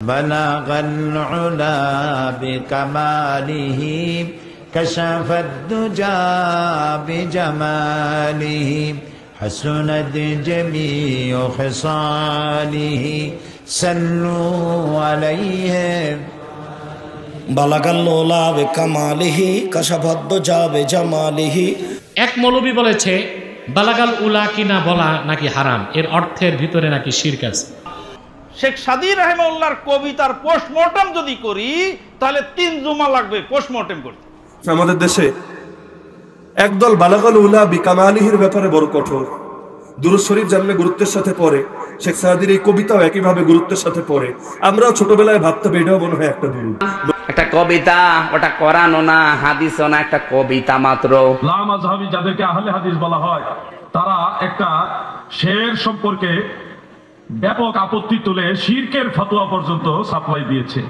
بلغ العلا بكماله كشف الدجى بجماله حسنت جميع خصاله صلوا عليه বালাগাল উলা বিকামালিহি কাশাফাদ্দুজা বিজামালিহি। এক মৌলবী বলেছে বালাগাল উলা কিনা বলা নাকি হারাম, এর অর্থের ভিতরে নাকি শিরক আছে। শেখ সাদী রাহিমাহুল্লাহর কবিতার পোস্টমর্টম যদি করি তাহলে 3 জুমা লাগবে পোস্টমর্টম করতে। আমাদের দেশে একদল বালাগাল উলা বিকামালিহির ব্যাপারে বড় কঠোর। দুরূদ শরীফ জানলে গুরুত্বের সাথে পড়ে, শেখ সাদীর এই কবিতাও একইভাবে গুরুত্বের সাথে পড়ে। আমরাও ছোটবেলায় ভাবতাম এটাও মনে হয় একটা দুরূদ, একটা কবিতা, ওটা কোরআনও না হাদিসও না, একটা কবিতা মাত্র। লামাযহাবী যাদেরকে আহলে হাদিস বলা হয়, তারা একটা শের সম্পর্কে ব্যাপক আপত্তি তুলে শিরকের ফতোয়া পর্যন্ত সাপ্লাই দিয়েছে।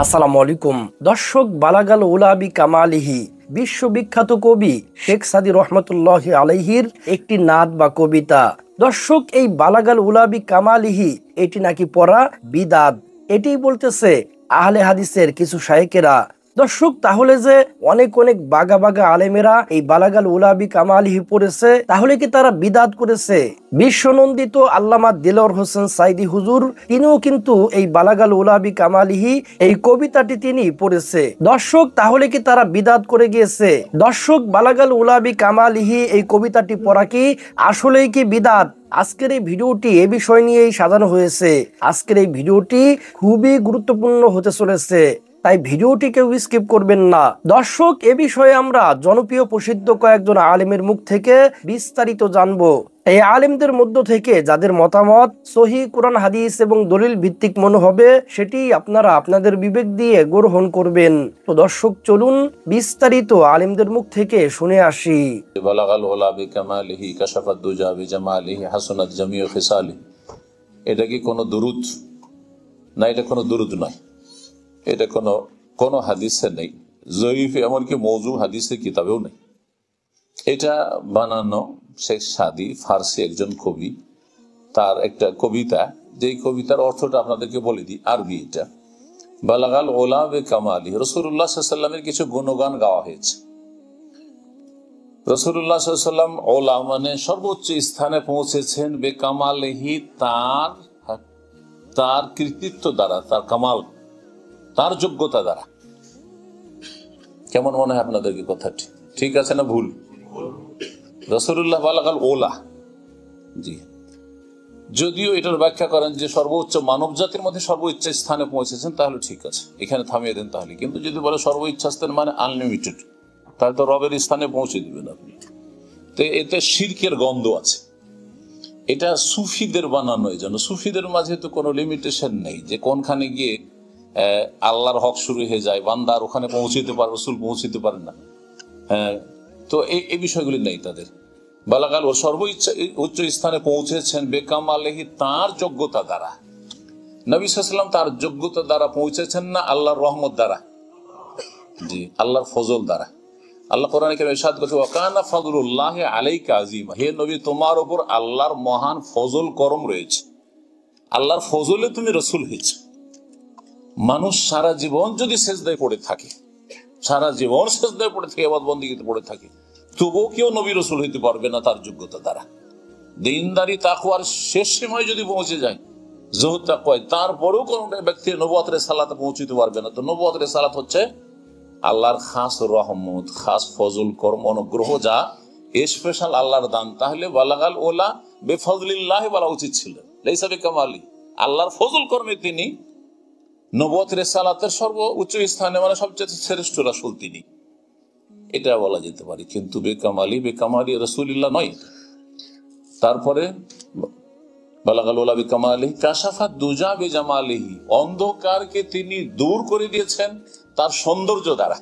আসসালামু আলাইকুম দর্শক, বালাগাল উলা বিকামালিহি বিশ্ববিখ্যাত কবি শেখ সাদী রহমতুল্লাহি আলাইহির একটি নাত বা কবিতা। দর্শক, এই বালাগাল উলা বিকামালিহি এটি নাকি পড়া বিদাত, এটি বলতেছে আহলে হাদিসের কিছু শায়েখেরা। দর্শক, তাহলে যে অনেক অনেক বাগা বাগা আলেমেরা এই বালাগাল উলা বিকামালিহি পড়েছে, তাহলে কি তারা বিদাত করেছে? বিশ্বনন্দিত আল্লামা দেলোয়ার হোসেন সাইদি হুজুর তিনিও কিন্তু এই বালাগাল উলা বিকামালিহি এই কবিতাটি তিনি পড়েছে। দর্শক, তাহলে কি তারা বিদাত করে গিয়েছে? দর্শক, বালাগাল উলা বিকামালিহি এই কবিতাটি পড়া কি আসলেই কি বিদাত? আজকের এই ভিডিওটি এ বিষয় নিয়েই সাজানো হয়েছে। আজকের এই ভিডিওটি খুবই গুরুত্বপূর্ণ হতে চলেছে, তাই ভিডিওটি কেউ স্কিপ করবেন না। দর্শক, এ বিষয়ে আমরা জনপ্রিয় প্রসিদ্ধ কয়েকজন আলেমের মুখ থেকে বিস্তারিত জানবো। এই আলেমদের মধ্য থেকে যাদের মতামত সহিহ কুরআন হাদিস এবং দলিল ভিত্তিক মনে হবে, সেটি আপনারা আপনাদের বিবেক দিয়ে গ্রহণ করবেন। তো দর্শক, চলুন বিস্তারিত আলেমদের মুখ থেকে শুনে আসি। বালাগাল উলা বিকামালিহি কাশাফাদ্দুজা বিজামালিহি হাসনাত জামিউ খিসালিহি। এটা কি কোনো দুরূদ? না, এটা কোনো দুরূদ নয়। এটা কোনো হাদিসে নেই, জয়ীফ এমনকি মওযু হাদিসের কিতাবেও নেই। এটা বানানো শেখ সাদী ফার্সি একজন কবি, তার একটা কবিতা, যেই কবিতার অর্থটা আপনাদেরকে বলে দিই। আরবি এটা, বালাগাল উলা বিকামালিহি। রাসূলুল্লাহ সাল্লাল্লাহু আলাইহি ওয়াসাল্লামের কিছু গুণগান গাওয়া হয়েছে। রাসূলুল্লাহ সাল্লাল্লাহু আলাইহি ওয়াসাল্লাম ওলা মানে সর্বোচ্চ স্থানে পৌঁছেছেন, বেকামালিহি তার কৃতিত্ব দ্বারা, তার কামাল, তার যোগ্যতা দ্বারা। কেমন মনে হয় আপনাদেরকে কথাটি? ঠিক আছে না ভুল? রাসূলুল্লাহ বালাগাল ওলা, জি, যদিও এটার ব্যাখ্যা করেন যে সর্বোচ্চ মানব জাতির মধ্যে সর্বোচ্চ স্থানে পৌঁছেছেন, তাহলে ঠিক আছে, এখানে থামিয়ে দেন তাহলে। কিন্তু যদি বলে সর্বোচ্চ স্থান মানে আনলিমিটেড, তাহলে তো রবের স্থানে পৌঁছে দিবেন আপনি। তো এতে শিরকের গন্ধ আছে। এটা সুফিদের বানানো, এই জন্য সুফিদের মাঝে তো কোনো লিমিটেশন নেই যে কোনখানে গিয়ে আল্লাহর হক শুরু হয়ে যায়, বান্দার ওখানে পৌঁছতে পারে, রাসূল পৌঁছতে পারে না। তো এই বিষয়গুলি নেই তাদের। বালাগাল ও সর্বোচ্চ উচ্চ স্থানে পৌঁছেছেন বেকামালিহি তার যোগ্যতা দ্বারা। নবী সাল্লাল্লাহু আলাইহি ওয়াসাল্লাম তার যোগ্যতা দ্বারা পৌঁছেছেন না, আল্লাহর রহমত দ্বারা, জি, আল্লাহর ফজল দ্বারা। আল্লাহ কোরআনে কারীমে ইরশাদ করেছে, ওয়া কানা ফাদলুল্লাহি আলাইকা আযীমা। হে নবী, তোমার উপর আল্লাহর মহান ফজল করম রয়েছে, আল্লাহর ফজলে তুমি রাসূল হয়েছে। মানুষ সারা জীবন যদি সেজদায় পড়ে থাকে, সারা জীবন সেজদায় পড়ে থাকে, ইবাদত বন্দেগীতে পড়ে থাকে, তবুও কেউ নবী রাসূল হইতে পারবে না তার যোগ্যতা দ্বারা। দিনদারি তাকওয়ার শেষ সীমায় যদি পৌঁছে যায়, যুহুদ তাকওয়ায়, তারপরেও কোন ব্যক্তি নবুয়তের রিসালাতে পৌঁছতে পারবে না। তো নবুয়তের রিসালাত হচ্ছে আল্লাহর খাস রহমত, খাস ফজল করম, অনুগ্রহ, যা স্পেশাল আল্লাহর দান। তাহলে বালাগাল ওলা বেফজলিল্লাহি বলা উচিত ছিল, লাইসা বিকামালি। আল্লাহর ফজল কর্মে তিনি নবুয়ত রিসালাতের সর্বোচ্চ স্থানে, মানে সবচেয়ে শ্রেষ্ঠ রাসূল তিনি, এটা বলা যেতে পারে। কিন্তু বেকামালি রাসূলুল্লাহ নয়। তারপরে বালাগাল উলা বিকামালিহি কাশাফাদ্দুজা বিজামালিহি, অন্ধকারকে তিনি দূর করে দিয়েছেন তার সৌন্দর্য দ্বারা।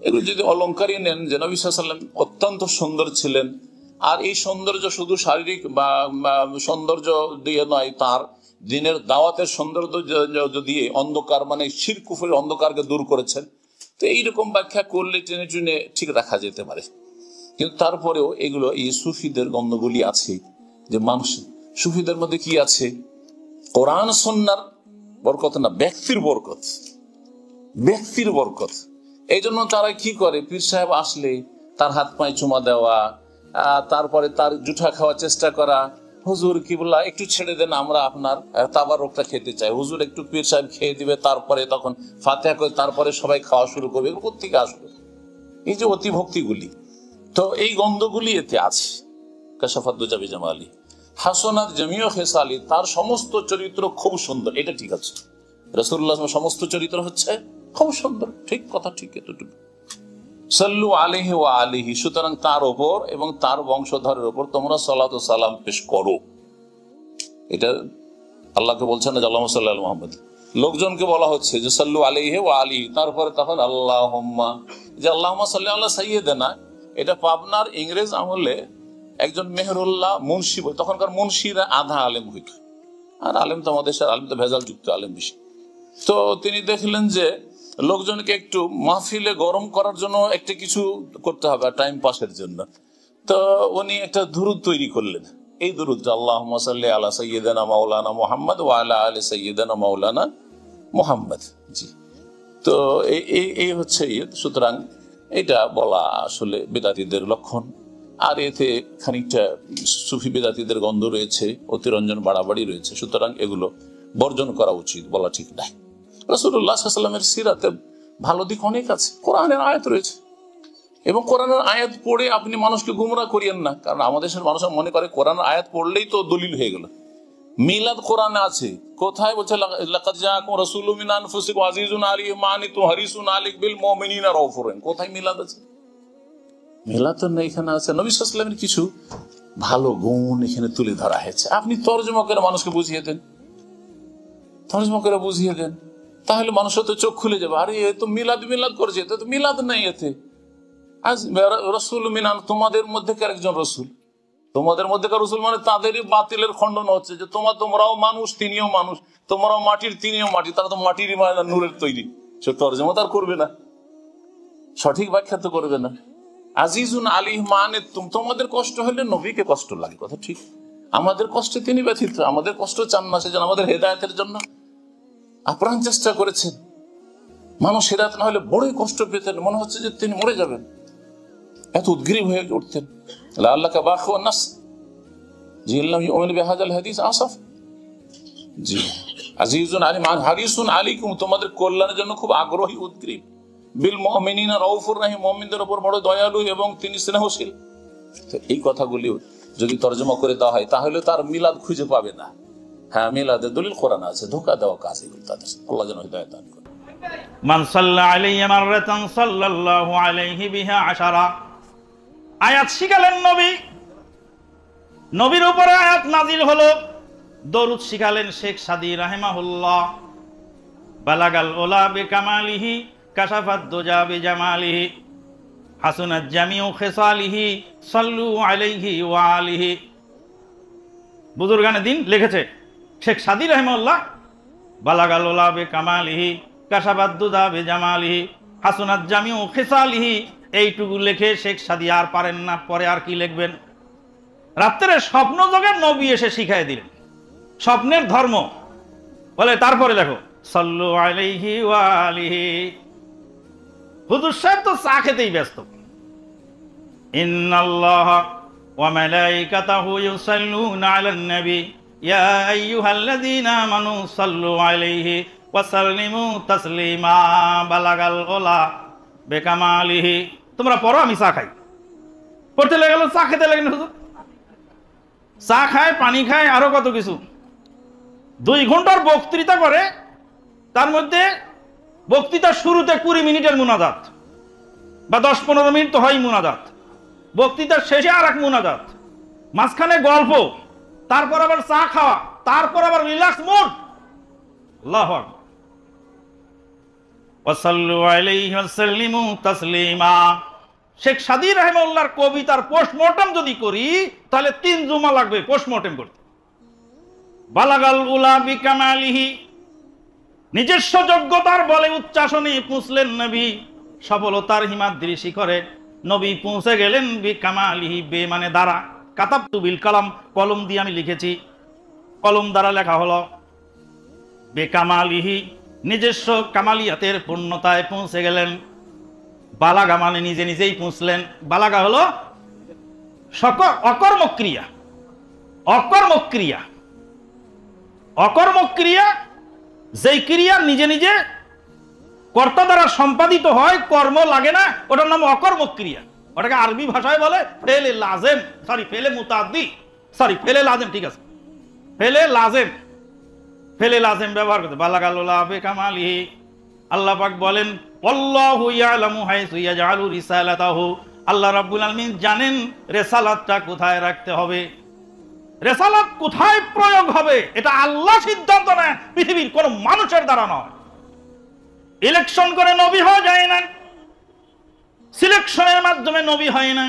এগুলো যদি অলংকারই নেন, যে নবী সাল্লাল্লাহু আলাইহি ওয়াসাল্লাম অত্যন্ত সুন্দর ছিলেন, আর এই সৌন্দর্য শুধু শারীরিক বা সৌন্দর্য দিয়ে নয়, তার দিনের দাওয়াতের সৌন্দর্য দিয়ে অন্ধকার, মানে শিরক কুফরের অন্ধকারকে দূর করেছেন। তো এইরকম ব্যাখ্যা করলে টেনে টুনে ঠিক রাখা যেতে পারে। কিন্তু তারপরেও এগুলো, এই সুফিদের গন্ধগুলি আছে, যে মানুষ সুফিদের মধ্যে কি আছে, কোরআন সুন্নাহর বরকত না, ব্যক্তির বরকত, ব্যক্তির বরকত। এই জন্য তারা কি করে, পীর সাহেব আসলে তার হাত পায়ে চুমা দেওয়া, তারপরে তার জুঠা খাওয়ার চেষ্টা করা। হুজুর কি বললা, একটু ছেড়ে দেন, আমরা আপনার তাবারকটা খেতে চাই। হুজুর একটু পীর সাহেব খেয়ে দিবে, তারপরে তখন ফাতিহা করে তারপরে সবাই খাওয়া শুরু করবে। এগুলো কোত্থেকে আসবে? এই যে অতিভক্তিগুলি, তো এই গন্ধগুলি এতে আছে। কাশাফাদ্দুজা বিজামালি হাসানাত জামিউ খেসালি, তার সমস্ত চরিত্র খুব সুন্দর, এটা ঠিক আছে। রাসূলুল্লাহ সমস্ত চরিত্র হচ্ছে খুব সুন্দর, ঠিক কথা, ঠিক এতটুকু। সাল্লু আলাইহি ওয়া আলিহি, সুতরাং তার ওপর এবং তার বংশধরের ওপর তোমরা সালাত ও সালাম পেশ করো। এটা আল্লাহকে বলছেন না, আল্লাহুম্মা সাল্লি আলা মুহাম্মদ। লোকজনকে বলা হচ্ছে যে সাল্লু আলাইহি ওয়া আলিহি, তারপরে তখন আল্লাহুম্মা, যে আল্লাহুম্মা সাল্লি আলা সাইয়্যিদিনা, এটা পাবনার ইংরেজ আমলে একজন মেহরুল্লাহ মুন্সি, তখনকার মুন্সিরা আধা আলেম হইত, আর আলেম তো আমাদের আলেম তো ভেজাল যুক্ত আলেম বেশি। তো তিনি দেখলেন যে লোকজনকে একটু মাহফিলে গরম করার জন্য একটা কিছু করতে হবে, টাইম পাসের জন্য। তো উনি একটা দুরুদ তৈরি করলেন, এই দুরুদ, আল্লাহুম্মা সাল্লি আলা সাইয়্যিদিনা মাওলানা মুহাম্মদ ওয়া আলা আলি সাইয়্যিদিনা মাওলানা মুহাম্মদ। জি, তো এই হচ্ছে। সুতরাং এটা বলা আসলে বেদাতীদের লক্ষণ, আর এতে খানিকটা সুফি বেদাতীদের গন্ধ রয়েছে, অতিরঞ্জন বাড়াবাড়ি রয়েছে। সুতরাং এগুলো বর্জন করা উচিত, বলা ঠিক নাই। রাসূলুল্লাহ সাল্লাল্লাহু আলাইহি ওয়াসাল্লামের সিরাতে ভালো দিক অনেক আছে, কোরআনের আয়াত রয়েছে, এবং কোরআনের আয়াত পড়ে আপনি মানুষকে গুমরাহ করিয়েন না। কারণ আমাদের দেশের মানুষ মনে করে কোরআনের আয়াত পড়লেই তো দলিল হয়ে গেল। মিলাদ কোরআনে আছে, কোথায় বলছে লাকাদ জাআকুম রাসূলুম মিন আনফুসিকুম আজিজুন আলাইহি মা আনিতুম হারিসুন আলাইকুম বিল মুমিনিনা রাউফুর রাহিম। কোথায় মিলাদ আছে? মিলাদ তো নেই, এখানে আছে নবী সাল্লাল্লাহু আলাইহি ওয়াসাল্লামের কিছু ভালো গুণ এখানে তুলে ধরা হয়েছে। আপনি তরজমা করে মানুষকে বুঝিয়ে দেন, তরজমা করে বুঝিয়ে দেন, তাহলে মানুষের তো চোখ খুলে যাবে। আরে এ তো মিলাদ মিলাদ করেছে, এতে তো মিলাদ নাই। এতে আজ রাসূল মিনান, তোমাদের মধ্যেকার একজন রসুল, তোমাদের মধ্যেকার রসুল মানে তাদেরই বাতিলের খণ্ডন হচ্ছে যে তোমরাও মানুষ, তিনিও মানুষ, তোমরাও মাটির, তিনিও মাটি। তারা তো মাটিরই নূরের তৈরি। সে তরজমা তার করবে না, সঠিক ব্যাখ্যা তো করবে না। আজিজুন আলী মানে তোমাদের কষ্ট হলে নবীকে কষ্ট লাগে, কথা ঠিক। আমাদের কষ্টে তিনি ব্যথিত, আমাদের কষ্ট চান না, সেজন্য আমাদের হেদায়েতের জন্য আপ্রাণ চেষ্টা করেছেন। মানুষ হেদায়েত না হলে বড়ই কষ্ট পেতেন, মনে হচ্ছে যে তিনি মরে যাবেন, এত উদ্গ্রীব হয়ে উঠতেন। লাআল্লাকা বাখিউন নাফস জি ইল্লাম ইউমিন বিহাযাল হাদিস আসাফ। জি, আজিজুন আলিম হারিসুন আলাইকুম, তোমাদের কল্যাণের জন্য খুব আগ্রহী, উদ্গ্রীব। বিল মুমিনিনা রাউফুর রাহিম, মুমিনদের উপর বড় দয়ালু এবং তিনি স্নেহশীল। তো এই কথাগুলি যদি তরজমা করে দেওয়া হয় তাহলে তার মিলাদ খুঁজে পাবে না। হ্যাঁ, মিলাদের দলিল কোরআন আছে, ধোঁকা দেওয়া কাজ এগুলো তাদের। আল্লাহ যেন হিদায়াত দান করেন। মান সাল্লা আলাইহি মাররাতান সাল্লাল্লাহু আলাইহি বিহা আশারা। আয়াত শিখালেন নবী, নবীর উপরে আয়াত নাজিল হলো। দরুদ শিখালেন শেখ সাদী রাহিমাহুল্লাহ। বালাগাল উলা বিকামালিহি কাশাফাদ দুজা বিজামালিহি হাসুনাত জামিউ খিসালিহি সাল্লু আলাইহি ওয়া আলিহি। বুজুর্গানে দিন লিখেছে শেখ সাদী রাহিমাহুল্লাহ, বালাগাল উলা বিকামালিহি কাশাফাদ দুজা বিজামালিহি হাসুনাত জামিউ খিসালিহি। এইটুকু লিখে শেখ সাদী আর পারেন না, পরে আর কি লিখবেন। রাত্রে স্বপ্ন যোগে নবী এসে শিখাই দিলেন স্বপ্নের ধর্ম, বলে তারপরে দেখো সাল্লু আলাইহি ওয়া আলিহি। হুজুর সাহেব তো চা খেতেই ব্যস্ত। ইন্নাল্লাহা ওয়া মালাইকাতাহু ইউসাল্লুনা আলান নবী ইয়া আইয়ুহাল্লাযীনা আমানু সাল্লু আলাইহি ওয়া সাল্লিমু তাসলিমা। বালাগাল উলা বিকামালিহি। তোমরা পড়ো, আমি চা খাই। পড়তে লেগে গেল, চা খেতে লাগেন হুজুর। চা খায়, পানি খায়, আরো কত কিছু। 2 ঘন্টার বক্তৃতা করে, তার মধ্যে বক্তৃতার শুরুতে 20 মিনিটের মুনাজাত বা 10-15 মিনিট তো হয় মুনাজাত, বক্তৃতার শেষে আর এক মুনাজাত, মাঝখানে গল্প, তারপর আবার চা খাওয়া, তারপর আবার রিল্যাক্স মুড। আল্লাহু আকবার। ওয়াসাল্লু আলাইহি ওয়াসাল্লিমু তাসলিমা। শেখ সাদী রাহিমাহুল্লাহর কবিতার পোস্টমর্টম যদি করি তাহলে 3 জুমা লাগবে পোস্টমর্টম করতে। বালাগাল উলা বিকামালিহি, নিজস্ব যোগ্যতার বলে উচ্চাসনে পৌঁছলেন নবী, সফলতার হিমাদ্রি শিখরে নবী পৌঁছে গেলেন বিকামালিহি, বে মানে দ্বারা, কাতাবতু বিল কালাম, কলম দিয়ে আমি লিখেছি, কলম দ্বারা লেখা হলো। বেকামালিহি, নিজস্ব কামালিয়াতের পূর্ণতায় পৌঁছে গেলেন। বালাগা মানে নিজে নিজেই পৌঁছলেন। বালাগা হলো অকর্মক্রিয়া। অকর্মক্রিয়া, অকর্মক্রিয়া যেই ক্রিয়া নিজে নিজে কর্তা দ্বারা সম্পাদিত হয়, কর্ম লাগে না, ওটার নাম অকর্মক্রিয়া। ওটাকে আরবি ভাষায় বলে ফেলে লাজেম, সরি ফেলে মুতাদ্দি, সরি ফেলে লাজেম, ঠিক আছে, ফেলে লাজেম। ফেলে লাজেম ব্যবহার করতে বালাগাল উলা বিকামালিহি। আল্লাহ পাক বলেন আল্লাহু ইয়ালামু হাইসু ইয়াজআলু রিসালাতাহু, আল্লাহ রাব্বুল আলামিন জানেন রিসালাতটা কোথায় রাখতে হবে, রিসালাত কোথায় প্রয়োগ হবে, এটা আল্লাহ সিদ্ধান্ত নেয়, পৃথিবীর কোন মানুষের দ্বারা নয়। ইলেকশন করে নবী হওয়া যায় না, সিলেকশনের মাধ্যমে নবী হয় না,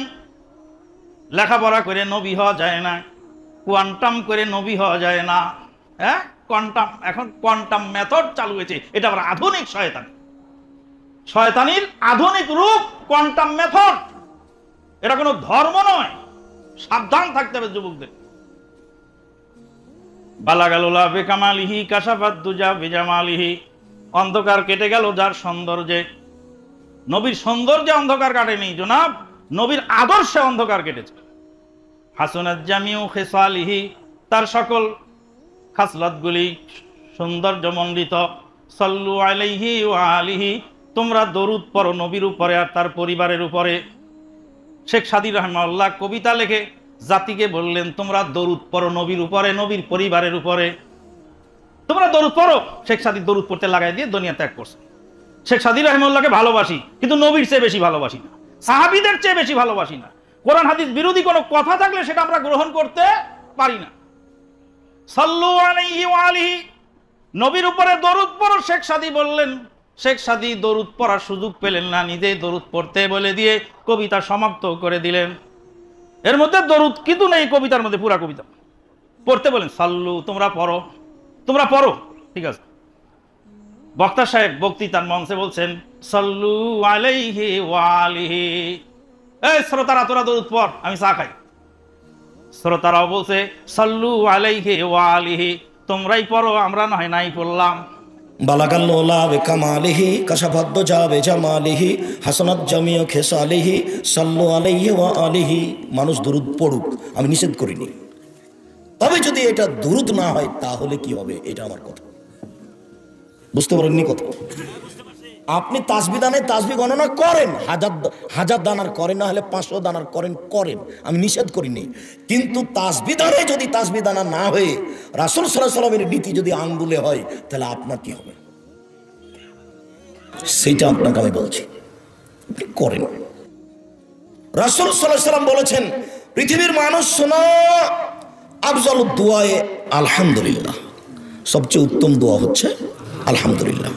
লেখাপড়া করে নবী হওয়া যায় না, কোয়ান্টাম করে নবী হওয়া যায় না। হ্যাঁ, কোয়ান্টাম, এখন কোয়ান্টাম মেথড চালু হয়েছে, এটা আবার আধুনিক শয়তানি, শয়তানির আধুনিক রূপ কোয়ান্টাম মেথড। এটা কোনো ধর্ম নয়, সাবধান থাকতে হবে যুবকদের। বালাগালুলা বেকামালিহি কাশাফাত দুজা বিজামালিহি, অন্ধকার কেটে গেল যার সৌন্দর্যে। নবীর সৌন্দর্যে অন্ধকার কাটেনি জনাব, নবীর আদর্শে অন্ধকার কেটেছে। হাসনাত জামিউ খিসালিহি, তার সকল খাসলাতগুলি সৌন্দর্যমণ্ডিত। সাল্লু আলাইহি ওয়া আলিহি, তোমরা দরুদ পড়ো নবীর উপরে আর তার পরিবারের উপরে। শেখ সাদী রাহমাহুল্লাহ কবিতা লিখে জাতিকে বললেন তোমরা দরুদ পড়ো নবীর উপরে, নবীর পরিবারের উপরে, তোমরা দরুদ পড়ো। শেখ সাদী দরুদ পড়তে লাগাই দিয়ে দুনিয়া ত্যাগ করছে। শেখ সাদী রাহমাহুল্লাহকে ভালোবাসি, কিন্তু নবীর চেয়ে বেশি ভালোবাসি না, সাহাবীদের চেয়ে বেশি ভালোবাসি না। কোরআন হাদিস বিরোধী কোনো কথা থাকলে সেটা আমরা গ্রহণ করতে পারি না। সাল্লু আলাইহি ওয়া আলিহি, নবীর উপরে দরুদ পড়ো। শেখ সাদী বললেন, শেখ সাদী দরুদ পড়ার সুযোগ পেলেন না, নিজেই দরুদ পড়তে বলে দিয়ে কবিতা সমাপ্ত করে দিলেন। এর মধ্যে দরুদ কিন্তু নেই কবিতার মধ্যে, পুরা কবিতা পড়তে বলেন সাল্লু, তোমরা পড়ো, তোমরা পড়ো, ঠিক আছে। বক্তা সাহেব বক্তৃতার মঞ্চে বলছেন সাল্লু আলাইহি ওয়া আলিহি, এই শ্রোতারা তোরা দরুদ পড়, আমি চা খাই। শ্রোতারাও বলছে সাল্লু আলাইহি ওয়া আলিহি, তোমরাই পড়ো, আমরা নয় নাই পড়লাম। বালাগাল উলা বিকামালিহি কাশাফাত দুজা বিজামালিহি হাসানাত জামিউ খিসালিহি সাল্লু আলাইহি ওয়া আলিহি। মানুষ দুরূদ পড়ুক, আমি নিষেধ করিনি, তবে যদি এটা দুরূদ না হয় তাহলে কি হবে, এটা আমার কথা। বুঝতে পারেননি কথা? আপনি তাসবিহ দানে তাসবিহ গণনা করেন, হাজার দানার করেন, না হলে 500 দানার করেন, আমি নিষেধ করিনি। কিন্তু তাসবিহ দানে যদি তাসবিহ দানা না হয়ে রাসূল সাল্লাল্লাহু আলাইহি ওয়াসাল্লামের নীতি যদি আঙ্গুলে হয়, তাহলে আপনার কি হবে সেইটা আপনাকে আমি বলছি, আপনি করেন। রাসূল সাল্লাল্লাহু আলাইহি ওয়াসাল্লাম বলেছেন, পৃথিবীর মানুষ শোনো, আফজালুদ দুআয়ে আলহামদুলিল্লাহ, সবচেয়ে উত্তম দোয়া হচ্ছে আলহামদুলিল্লাহ।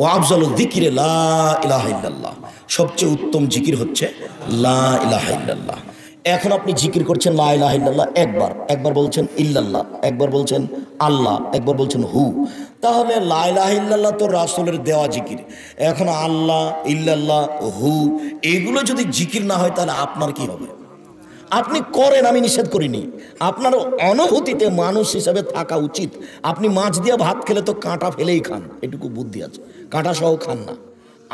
ও আফজালুয যিকরি লা ইলাহা ইল্লাল্লাহ, সবচেয়ে উত্তম জিকির হচ্ছে লা ইলাহা ইল্লাল্লাহ। এখন আপনি জিকির করছেন লা ইলাহা ইল্লাল্লাহ একবার বলছেন ইল্লাল্লাহ, একবার বলছেন আল্লাহ, একবার বলছেন হু। তাহলে লা ইলাহা ইল্লাল্লাহ তো রাসূলের দেওয়া জিকির, এখন আল্লাহ, ইল্লাল্লাহ, হু এগুলো যদি জিকির না হয় তাহলে আপনার কি হবে? আপনি করেন, আমি নিষেধ করিনি। আপনার অনুভূতিতে মানুষ হিসাবে থাকা উচিত। আপনি মাছ দিয়ে ভাত খেলে তো কাঁটা ফেলেই খান, এটুকু বুদ্ধি আছে, কাঁটা সহ খান না।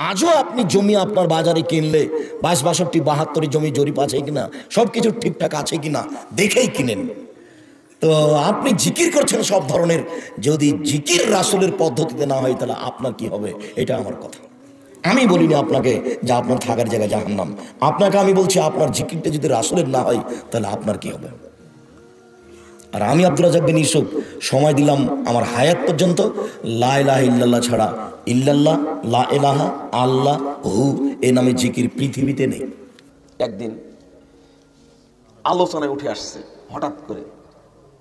আজও আপনি জমি আপনার বাজারে কিনলে 22, 62, 72 জমি জরিপ আছে কিনা, সব কিছু ঠিকঠাক আছে কিনা দেখেই কিনেন। তো আপনি জিকির করছেন সব ধরনের, যদি জিকির রাসূলের পদ্ধতিতে না হয় তাহলে আপনার কি হবে, এটা আমার কথা। আমি বলিনি আপনাকে যে আপনার থাকার জায়গা জাহান্নাম, আপনাকে আমি বলছি আপনার জিকিরটা যদি রাসূলের না হয় তাহলে আপনার কি হবে। আর আমি আব্দুর রাজ্জাক বিন ইউসুফ সময় দিলাম আমার হায়াত পর্যন্ত, লা ইলাহা ইল্লাল্লাহ ছাড়া, ইল্লাল্লাহ, লা ইলাহা, আল্লাহ, হু এ নামে জিকির পৃথিবীতে নেই। একদিন আলোচনায় উঠে আসছে হঠাৎ করে,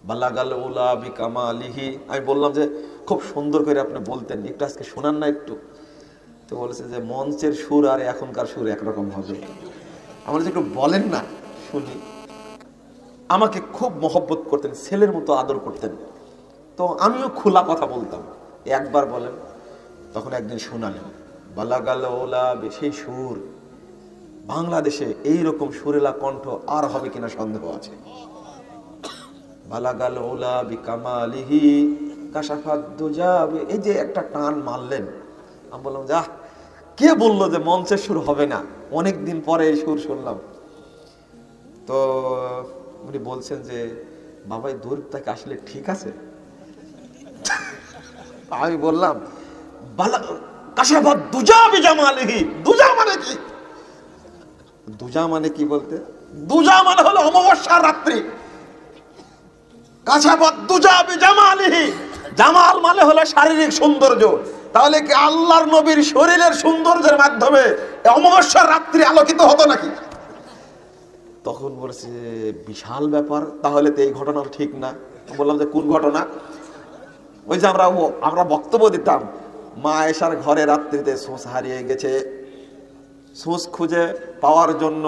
বালাগাল উলা বিকামালিহি। আমি বললাম যে খুব সুন্দর করে আপনি বলতেন, একটু আজকে শোনান না একটু। তো বলেছে যে মঞ্চের সুর আর এখনকার সুর একরকম হবে। আমার যে একটু বলেন না শুনি। আমাকে খুব মহব্বত করতেন, ছেলের মতো আদর করতেন, তো আমিও খোলা কথা বলতাম। একবার বলেন, তখন একদিন শোনালেন বালাগাল ওলা, সেই সুর বাংলাদেশে এইরকম সুরেলা কণ্ঠ আর হবে কিনা সন্দেহ আছে। বালাগাল ওলা বিকামালিহি কাশাফাত দুজা, এই যে একটা টান মারলেন, আমি বললাম যা, কে বললো যে মঞ্চের সুর হবে না? অনেক দিন পরে এই সুর শুনলাম। তো উনি বলছেন যে বাবা এই দরুদ থেকে আসলে ঠিক আছে? আমি বললাম কাশাফাত দুজা বিজামালিহি, দুজা মানে কি? দুজা মানে কি বলতে? দুজা মানে হলো অমাবস্যার রাত্রি। কাশাফাত দুজা বিজামালিহি, জামাল মানে হলো শারীরিক সৌন্দর্য। তাহলে কি আল্লাহর নবীর শরীরের সৌন্দর্যের মাধ্যমে অমাবস্যার রাত্রি আলোকিত হতো নাকি? তখন বলেছে বিশাল ব্যাপার, তাহলে তো এই ঘটনা ঠিক না। বললাম যে কোন ঘটনা? ওই যে আমরা বক্তব্য দিতাম, মা আয়েশার ঘরে রাত্রিতে সোঁস হারিয়ে গেছে, সোঁস খুঁজে পাওয়ার জন্য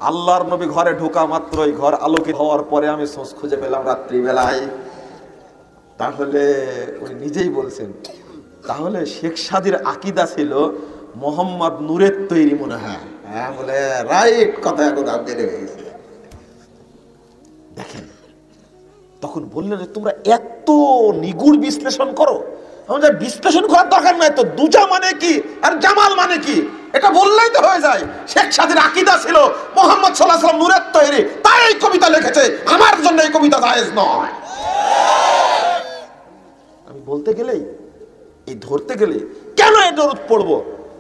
আল্লাহর নবী ঘরে ঢোকা মাত্রই ঘর আলোকিত হওয়ার পরে আমি সোঁস খুঁজে পেলাম রাত্রিবেলায়। তাহলে উনি নিজেই বলছেন, তাহলে শেখ সাদির আকিদা ছিল মোহাম্মদ নূরের তৈরি মনে হয়। হ্যাঁ, বলে রাইট কথা, এখন বেড়ে গেছে। দেখেন, তখন বললেন যে তোমরা এত নিগুড় বিশ্লেষণ করো। আমাদের বিশ্লেষণ করার দরকার নাই তো, দুজা মানে কি আর জামাল মানে কি এটা বললেই তো হয়ে যায়। শেখ সাদির আকিদা ছিল মোহাম্মদ সাল্লাল্লাহু আলাইহি ওয়াসাল্লাম নূরের তৈরি, তাই এই কবিতা লিখেছে। আমার জন্য এই কবিতা জায়েজ নয়। আমি বলতে গেলেই, এই ধরতে গেলে কেন এই দরুদ পড়বো?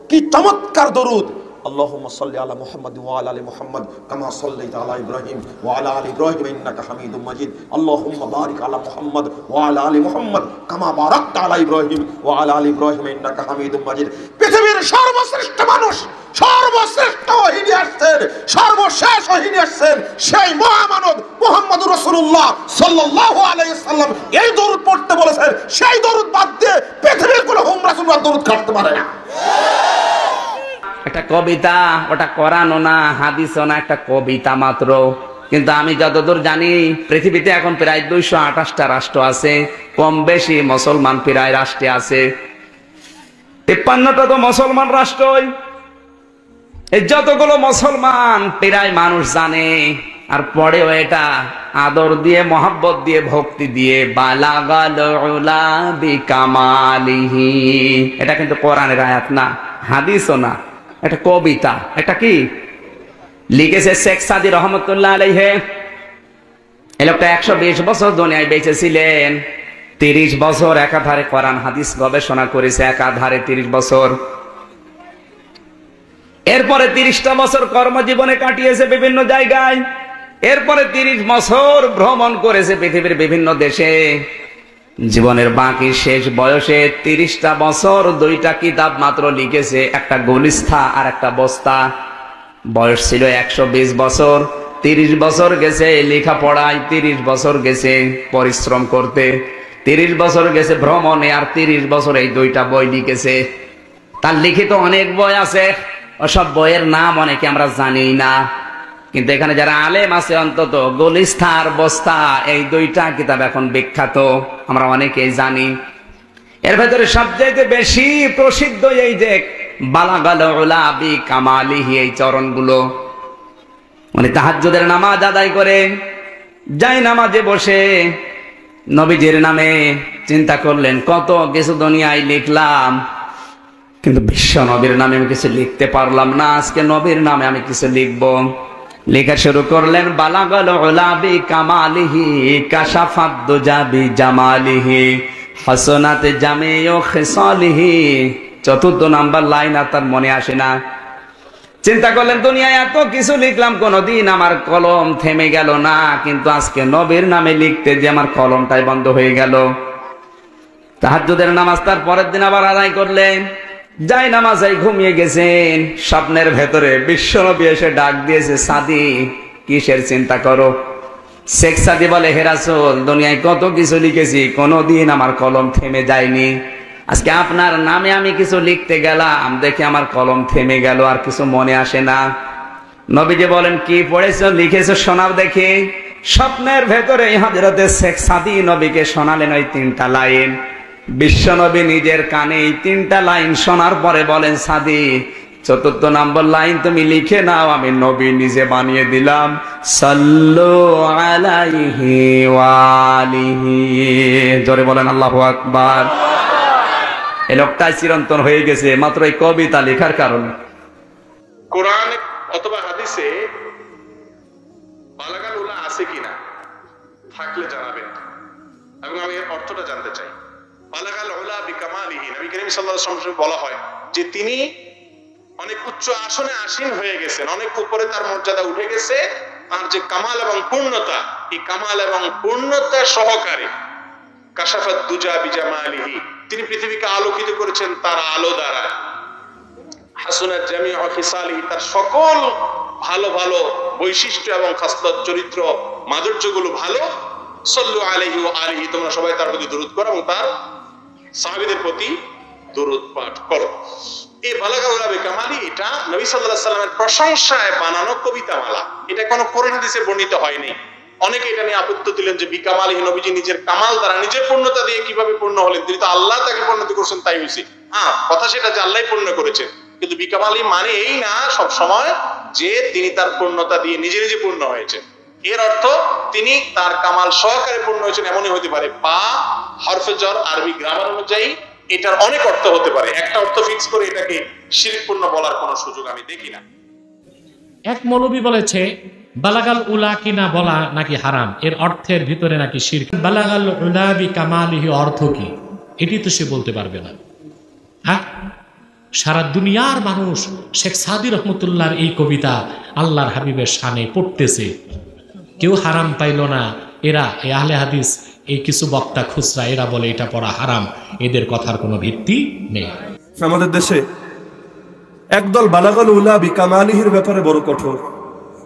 কি চমৎকার দরুদ! আল্লাহুম্মা সাল্লি আলা মুহাম্মাদ ওয়া আলা আলি মুহাম্মাদ কামা সাল্লাইতা আলা ইব্রাহিম ওয়া আলা আলি ইব্রাহিম ইন্নাকা হামিদুম মাজিদ। আল্লাহুম্মা বারিক আলা মুহাম্মাদ ওয়া আলা আলি মুহাম্মাদ কামা বারাকতা আলা ইব্রাহিম ওয়া আলা আলি ইব্রাহিম ইন্নাকা হামিদুম মাজিদ। পৃথিবীর সর্বশ্রেষ্ঠ মানুষ, সর্বশ্রেষ্ঠ ওহী আসছেন, সর্বশেষ ওহী আসছেন সেই মহামানব মুহাম্মদুর রাসূলুল্লাহ সাল্লাল্লাহু আলাইহি ওয়াসাল্লাম এই দরুদ পড়তে বলেছেন। সেই দরুদ বাদ দিয়ে পৃথিবীর কোনো হুম রাসূলুল্লাহ দরুদ কাটতে পারে না। একটা কবিতা, ওটা কোরআনও না হাদিসও না, একটা কবিতা মাত্র। কিন্তু আমি যতদূর জানি পৃথিবীতে এখন প্রায় 228টা রাষ্ট্র আছে, কম বেশি মুসলমান প্রায় রাষ্ট্রে আছে। 53টা তো মুসলমান রাষ্ট্রই। এই যতগুলো মুসলমান প্রায় মানুষ জানে, আর পরেও এটা আদর দিয়ে, মহব্বত দিয়ে, ভক্তি দিয়ে বালাগাল উলা বিকামালিহি। এটা কিন্তু কোরআনের আয়াত না, হাদিসও না, একটা কবিতা। এটা কি লিখেছে? শেখ সাদি রহমতুল্লাহ আলাইহি। এই লোকটা 120 বছর দুনিয়ায় বেঁচে ছিলেন। 30 বছর একাধারে কোরআন হাদিস গবেষণা করেছে, একাধারে 30 বছর। এরপরে 30টা বছর কর্মজীবনে কাটিয়েছে বিভিন্ন জায়গায়। এরপরে 30 বছর ভ্রমণ করেছে পৃথিবীর বিভিন্ন দেশে। জীবনের বাকি শেষ বয়সে 30টা বছর 2টা কিতাব মাত্র লিখেছে, একটা গুলিস্থা আর একটা বস্তা। বয়স ছিল 120 বছর। 30 বছর গেছে লেখাপড়ায়, 30 বছর গেছে পরিশ্রম করতে, 30 বছর গেছে ভ্রমণে, আর 30 বছর এই 2টা বই লিখেছে। তার লিখিত অনেক বই আছে, ওসব বইয়ের নাম অনেকে আমরা জানি না। কিন্তু এখানে যারা আলেম আছে, অন্তত গুলিস্থা আর বস্তা এই 2টা কিতাব এখন বিখ্যাত, আমরা অনেকেই জানি। এর ভেতরে সবচেয়ে বেশি প্রসিদ্ধ এই যে বালাগাল উলা বিকামালিহি, এই চরণগুলো। মানে তাহাজ্জুদের নামাজ আদায় করে যাই নামাজে বসে নবীজির নামে চিন্তা করলেন, কত কিছু দুনিয়ায় লিখলাম, কিন্তু বিশ্ব নবীর নামে আমি কিছু লিখতে পারলাম না। আজকে নবীর নামে আমি কিছু লিখবো। লেখা শুরু করলেন, বালাগাল উলা বিকামালিহি কাশাফাত দুজা বিজামালিহি হাসানাত জামিউ খিসালিহি। 4th নাম্বার লাইন আর তার মনে আসে না। চিন্তা করলেন, দুনিয়ায় এত কিছু লিখলাম, কোনদিন আমার কলম থেমে গেল না, কিন্তু আজকে নবীর নামে লিখতে যে আমার কলমটাই বন্ধ হয়ে গেল। তাহাজ্জুদের নামাজ তার পরের দিন আবার আদায় করলেন। যাই নামাজে ঘুমিয়ে গেছেন, স্বপ্নের ভেতরে বিশ্বনবী এসে ডাক দিয়েছে, সাদি কিসের চিন্তা করো? শেখ সাদি বলে, হে রাসূল, দুনিয়ায় কত কিছু লিখেছি, কোনদিন আমার কলম থেমে যায়নি। আজকে আপনার নামে আমি কিছু লিখতে গেলাম, দেখে আমার কলম থেমে গেল, আর কিছু মনে আসে না। নবীজি বলেন, কি পড়েছো, লিখেছো, শোনাও দেখি। স্বপ্নের ভেতরে হযরতে শেখ সাদি নবীকে শোনালেন ওই 3টা লাইন। বিশ্বনবী নিজের কানে এই 3টা লাইন শোনার পরে বলেন, সাদি চতুর্থ নম্বর লাইন তুমি লিখে নাও, আমি নবী নিজে বানিয়ে দিলাম, সাল্লু আলাইহি ওয়া আলিহি। জোরে বলেন আল্লাহু আকবার। এই লোকটা চিরন্তন হয়ে গেছে মাত্র এই কবিতা লেখার কারণে। কোরআন অথবা হাদিসে বালাগাল উলা আছে কিনা থাকলে জানাবেন, এবং আমি এর অর্থটা জানতে চাই। বালাগাল উলা বিকামালিহি, নবী করিম সাল্লাল্লাহু আলাইহি ওয়াসাল্লাম বলা হয় যে তিনি অনেক উচ্চ আসনে আসীন হয়ে গেছেন, অনেক উপরে তার মর্যাদা উঠে গেছে। আর যে কামাল এবং পূর্ণতা, এই কামাল এবং পূর্ণতা সহকারে কাশাফাত দুজা বিজামালিহি, তিনি পৃথিবীকে আলোকিত করেছেন তার আলো দ্বারা। হাসুনাত জামিউ খিসালিহি, তার সকল ভালো ভালো বৈশিষ্ট্য এবং খাসলত চরিত্র মাধুর্যগুলো ভালো। সাল্লু আলাইহি ওয়া আলিহি, তোমরা সবাই তার প্রতি দরুদ করো এবং তার সাহাবীদের প্রতি দরুদ পাঠ করো। এই বালাগা উলা বিকামালি, এটা নবী সাল্লাল্লাহু আলাইহি ওয়াসাল্লামের প্রশংসায় বানানো কবিতা মালা। এটা কোনো কোরআন হাদিসে বর্ণিত হয়নি। অনেকে এটা নিয়ে আপত্তি দিলেন যে বিকামালিহি, নবীজি নিজের কামাল দ্বারা, নিজের পূর্ণতা দিয়ে কিভাবে পূর্ণ হলেন? তিনি তো আল্লাহ তাকে পূর্ণতা করেছেন, তাই হয়েছে। হ্যাঁ, কথা সেটা যে আল্লাহই পূর্ণ করেছেন, কিন্তু বিকামালি মানে এই না সব সময় যে তিনি তার পূর্ণতা দিয়ে নিজে নিজে পূর্ণ হয়েছেন। এর অর্থ তিনি তার কামাল সহকারে পূর্ণ হয়েছেন এমনই হতে পারে। বা হরফে জর আরবি গ্রামার অনুযায়ী এটার অনেক অর্থ হতে পারে, একটা অর্থ ফিক্স করে এটাকে শিরকপূর্ণ বলার কোনো সুযোগ আমি দেখি না। এক মৌলবী বলেছে বালাগাল উলা কিনা বলা নাকি হারাম, এর অর্থের ভিতরে নাকি শিরক। বালাগাল উলা বিকামালিহি অর্থ কি, এটি তো সে বলতে পারবে না। হ্যাঁ, সারা দুনিয়ার মানুষ শেখ সাদি রহমতুল্লাহর এই কবিতা আল্লাহর হাবিবের শানে পড়তেছে, কেউ হারাম পাইল না। এরা এই আহলে হাদিস, এই কিছু বক্তা খুচরা, এরা বলে এটা পড়া হারাম, এদের কথার কোনো ভিত্তি নেই। আমাদের দেশে একদল বালাগাল উলা বিকামালিহির ব্যাপারে বড় কঠোর।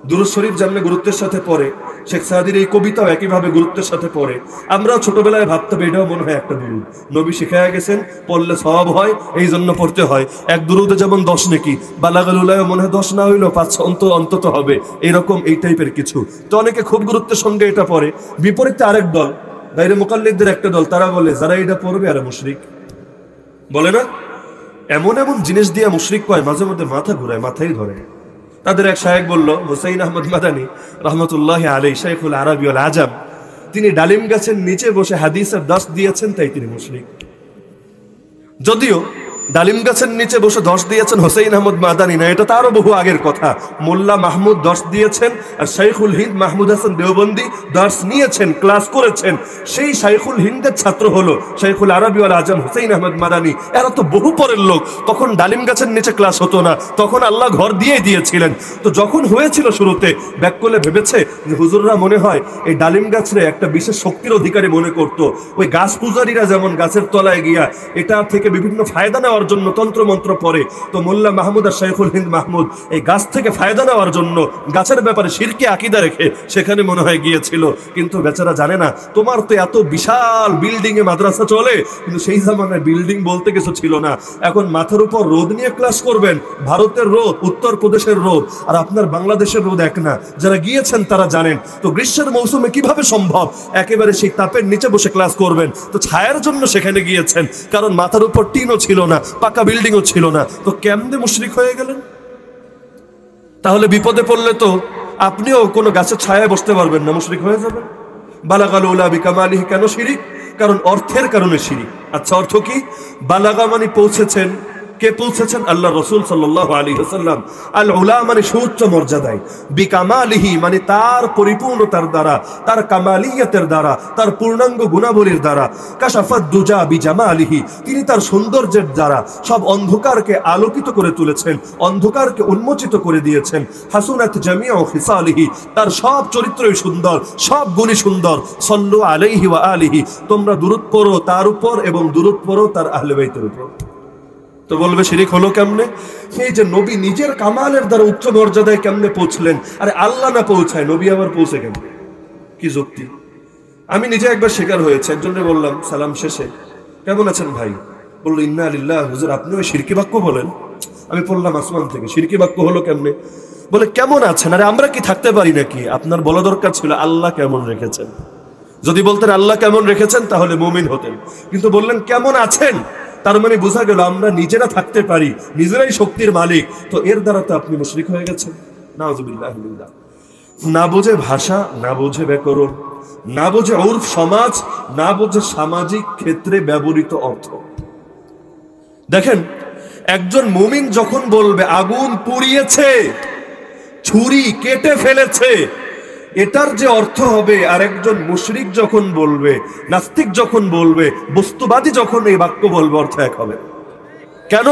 দুরূদ শরীফ জানলে গুরুত্বের সাথে পড়ে, শেখ সাদির এই কবিতাও একইভাবে গুরুত্বের সাথে পড়ে। আমরাও ছোটবেলায় ভাবতাম এটাও মনে হয় একটা দুরূদ, নবী শিখায়া গেছেন, পড়লে সওয়াব হয়, এই জন্য পড়তে হয়। এক দুরুদে যেমন 10 নেকি, বালাগাল উলায় মনে হয় 10 না হইলেও 5 অন্তত হবে, এইরকম এই টাইপের কিছু। তো অনেকে খুব গুরুত্বের সঙ্গে এটা পড়ে। বিপরীতে আরেক দল, গায়রে মুকাল্লিদদের একটা দল, তারা বলে যারা এটা পড়বে আরে মুশরিক। বলে না, এমন এমন জিনিস দিয়ে মুশরিক কয়, মাঝে মধ্যে মাথা ঘুরায়, মাথায় ধরে। তাদের এক শায়েখ বলল, হুসাইন আহমদ মাদানী রহমতুল্লাহ আলাইহি, শাইখুল আরবি ওয়াল আজম, তিনি ডালিম গাছের নিচে বসে হাদিসের 10 দিয়েছেন, তাই তিনি মুশরিক। যদিও ডালিম গাছের নিচে বসে 10 দিয়েছেন হুসাইন আহমদ মাদানী না, এটা তারও বহু আগের কথা। মোল্লা মাহমুদ 10 দিয়েছেন, আর শাইখুল হিন্দ মাহমুদ হাসান দেওবন্দি 10 নিয়েছেন, ক্লাস করেছেন। সেই শাইখুল হিন্দের ছাত্র হলো শাইখুল আরবি ওয়াল আজম হুসাইন আহমদ মাদানী। এরা তো বহু পরের লোক, তখন ডালিম গাছের নিচে ক্লাস হতো না, তখন আল্লাহ ঘর দিয়েই দিয়েছিলেন। তো যখন হয়েছিল শুরুতে, ব্যাক করলে ভেবেছে যে হুজুররা মনে হয় এই ডালিম গাছরে একটা বিশেষ শক্তির অধিকারী মনে করত। ওই গাছ পূজারীরা যেমন গাছের তলায় গিয়া এটা থেকে বিভিন্ন ফায়দা নেওয়ার জন্য তন্ত্রমন্ত্র পড়ে, তো মোল্লা মাহমুদ আর শাইখুল হিন্দ মাহমুদ এই গাছ থেকে ফায়দা নেওয়ার জন্য গাছের ব্যাপারে শিরকি আকীদা রেখে সেখানে মনে হয় গিয়েছিল। কিন্তু বেচারা জানে না, তোমার তো এত বিশাল বিল্ডিং এ মাদ্রাসা চলে, কিন্তু সেই জামানায় বিল্ডিং বলতে কিছু ছিল না। এখন মাথার উপর রোদ নিয়ে ক্লাস করবেন, ভারতের রোদ, উত্তর প্রদেশের রোদ আর আপনার বাংলাদেশের রোদ এক না। যারা গিয়েছেন তারা জানেন। তো গ্রীষ্মের মৌসুমে কিভাবে সম্ভব একেবারে সেই তাপের নিচে বসে ক্লাস করবেন? তো ছায়ার জন্য সেখানে গিয়েছেন, কারণ মাথার উপর টিনও ছিল না, পাকা বিল্ডিংও ছিল না। তো কেমনে মুশরিক হয়ে গেলেন? তাহলে বিপদে পড়লে তো আপনিও কোনো গাছের ছায়ায় বসতে পারবেন না, মুশরিক হয়ে যাবেন। বালাগাল উলা বিকামালিহি কেন শিরিক? কারণ অর্থের কারণে শিরিক। আচ্ছা, অর্থ কি? বালাগা মানে পৌঁছেছেন। কে পৌঁছেছেন? আল্লাহ রাসূল সাল্লাল্লাহু আলাইহি ওয়াসাল্লাম। আল উলা মানে সুউচ্চ মর্যাদায়, বিকামালিহি মানে তার পরিপূর্ণতার দ্বারা, তার কামালিয়াতের দ্বারা, তার পূর্ণাঙ্গ গুণাবলীর দ্বারা। কাশাফাত দুজা বিজামালিহি, তিনি তার সৌন্দর্যের দ্বারা সব অন্ধকারকে আলোকিত করে তুলেছেন, অন্ধকারকে উন্মোচিত করে দিয়েছেন। হাসুনাত জামিউ খিসালিহি, তার সব চরিত্রই সুন্দর, সব গুণই সুন্দর। সাল্লু আলাইহি ওয়া আলিহি, তোমরা দুরূদ পড়ো তার উপর এবং দুরূদ পড়ো তার আহলে বাইতের উপর। তো বলবে শিরিক হলো কেমনে? সেই যে নবী নিজের কামালের দ্বারা উচ্চ মর্যাদায় কেমনে পৌঁছলেন? আরে আল্লাহ না পৌঁছায়, নবী আবার পৌঁছে কেমনে? কি যুক্তি? আমি নিজে একবার শিকার হয়েছে। একজনকে বললাম সালাম শেষে, কেমন আছেন ভাই? বললো ইন্না লিল্লাহ। হুজুর আপনি ওই শিরকি বাক্য বলেন? আমি পড়লাম আসমান থেকে। শিরকি বাক্য হলো কেমনে? বলে কেমন আছেন? আরে আমরা কি থাকতে পারি নাকি? আপনার বলা দরকার ছিল আল্লাহ কেমন রেখেছেন। যদি বলতেন আল্লাহ কেমন রেখেছেন তাহলে মুমিন হতেন, কিন্তু বললেন কেমন আছেন। তার মানে বোঝা গেল আমরা নিজেরা থাকতে পারি, নিজেরাই শক্তির মালিক, তো এর দ্বারা তো আপনি মুশরিক হয়ে গেছেন। নাউযুবিল্লাহ। না বোঝে ভাষা, না বোঝে ব্যাকরণ, না বোঝে উর্ফ সমাজ, না বোঝে সামাজিক ক্ষেত্রে ব্যবহৃত অর্থ। দেখেন, একজন মুমিন যখন বলবে আগুন পুড়িয়েছে, ছুরি কেটে ফেলেছে, এটার যে অর্থ হবে, আর একজন মুশরিক যখন বলবে, নাস্তিক যখন বলবে, বস্তুবাদী যখন এই বাক্য বলবে, অর্থ এক হবে। কেন?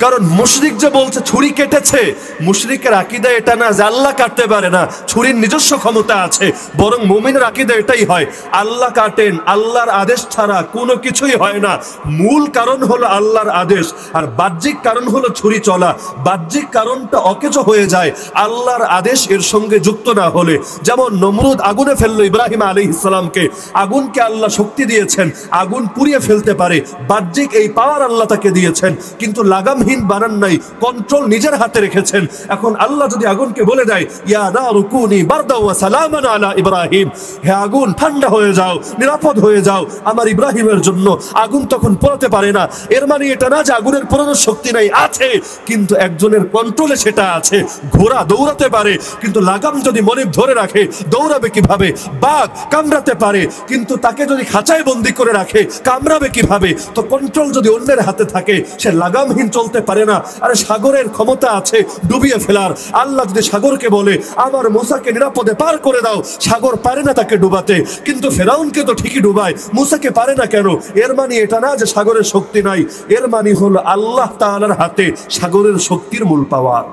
কারণ মুশরিক যে বলছে ছুরি কেটেছে, মুশরিকের আকীদা এটা না যে আল্লাহ কাটতে পারে না, ছুরির নিজস্ব ক্ষমতা আছে, বরং মুমিনের আকীদা এটাই হয় আল্লাহ কাটেন, আল্লাহর আদেশ ছাড়া কোনো কিছুই হয় না। মূল কারণ হলো আল্লাহর আদেশ, আর বাহ্যিক কারণ হলো ছুরি চলা। বাহ্যিক কারণটা অকেজো হয়ে যায় আল্লাহর আদেশ এর সঙ্গে যুক্ত না হলে। যেমন নমরুদ আগুনে ফেললো ইব্রাহিম আলাইহিস সালামকে, আগুনকে আল্লাহ শক্তি দিয়েছেন, আগুন পুড়িয়ে ফেলতে পারে, বাহ্যিক এই পাওয়ার আল্লাহ তাকে দিয়েছেন, কিন্তু লাগামহীন বানান নাই, কন্ট্রোল নিজের হাতে রেখেছেন। এখন আল্লাহ যদি আগুনকে বলে দেয় ইয়া নারু কুনি বারদা ওয়া সালামান আলা ইব্রাহিম, হে আগুন ঠান্ডা হয়ে যাও, নিরাপদ হয়ে যাও আমার ইব্রাহিমের জন্য, আগুন তখন পোড়াতে পারে না। এর মানে এটা না যে আগুনের পোড়ানোর শক্তি নাই, আছে, কিন্তু একজনের কন্ট্রোলে সেটা আছে। ঘোড়া দৌড়াতে পারে, কিন্তু লাগাম যদি মনে ধরে রাখে দৌড়াবে কিভাবে? বাঘ কামড়াতে পারে, কিন্তু তাকে যদি খাঁচায় বন্দি করে রাখে কামড়াবে কিভাবে? তো কন্ট্রোল যদি অন্যের হাতে থাকে, সে লাগামহীন চলতে পারে না। আরে সাগরের ক্ষমতা আছে ডুবিয়ে ফেলার। আল্লাহ যদি সাগরকে বলে আমার মুসাকে নিরাপদে পার করে দাও, সাগর পারে না তাকে ডুবাতে, কিন্তু ফেরাউনকে তো ঠিকই ডুবায়, মুসাকে পারে না কেন? এর মানে এটা না যে সাগরের শক্তি নাই, এর মানে হলো আল্লাহ তাআলার হাতে সাগরের শক্তির মূল পাওয়ার।